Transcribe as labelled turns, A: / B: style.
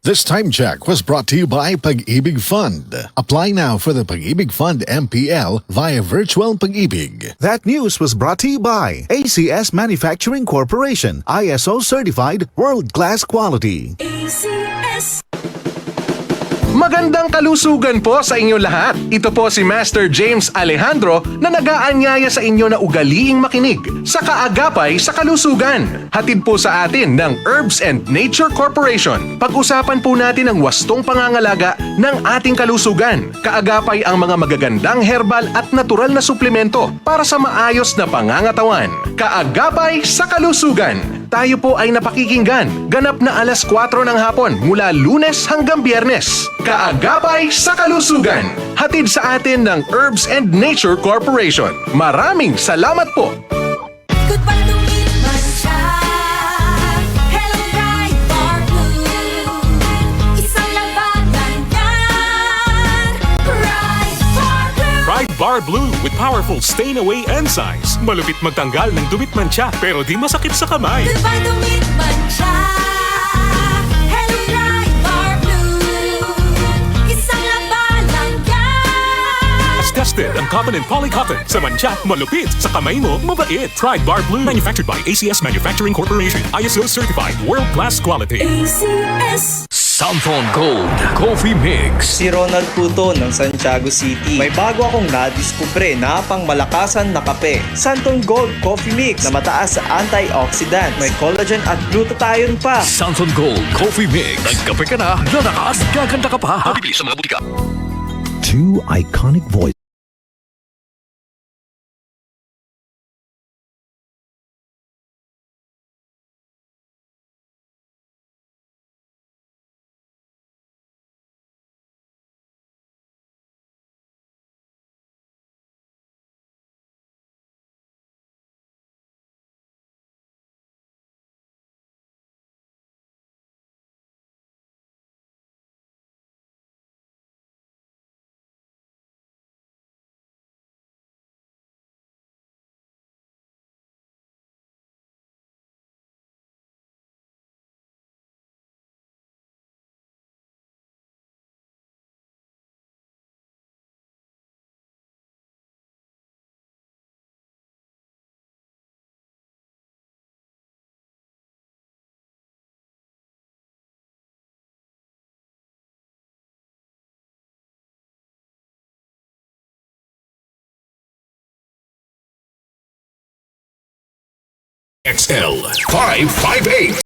A: This time check was brought to you by Pag-ibig Fund. Apply now for the Pag-ibig Fund MPL via Virtual Pag-ibig.
B: That news was brought to you by ACS Manufacturing Corporation, ISO certified world-class quality.
C: ACS.
D: Magandang kalusugan po sa inyo lahat. Ito po si Master James Alejandro na nag-aanyaya sa inyo na ugaliing makinig sa kaagapay sa kalusugan. Hatid po sa atin ng Herbs and Nature Corporation. Pag-usapan po natin ang wastong pangangalaga ng ating kalusugan. Kaagapay ang mga magagandang herbal at natural na suplemento para sa maayos na pangangatawan. Kaagapay sa kalusugan. Tayo po ay napakikinggan. Ganap na alas 4 ng hapon mula Lunes hanggang Biyernes. Kaagapay sa kalusugan. Hatid sa atin ng Herbs and Nature Corporation. Maraming salamat po.
C: Good pa lumipas siya. Hello, Pride Bar Blue. Isang labanan yan. Pride Bar Blue.
E: Pride Bar Blue with powerful stain-away enzymes. Malupit magtanggal ng dumit mancha pero di masakit sa kamay.
C: Good pa lumipas siya. Hello, Pride Bar Blue. Isang labanan yan.
E: As tested ang cotton and polycotton. Sa mancha, malupit. Sa kamay mo, mabait. Pride Bar Blue. Manufactured by ACS Manufacturing Corporation. ISO certified world-class quality.
C: ACS.
F: Santon Gold Coffee Mix.
G: Si Ronald Puto ng Santiago City. May bago akong nadiskubre na pangmalakasan na kape. Santon Gold Coffee Mix na mataas sa antioxidant. May collagen at glutathione pa.
F: Santon Gold Coffee Mix. Nagkape ka na, lalakas, gaganda ka pa. Mabibili sa mga butika.
B: Two iconic voices.
F: XL 558.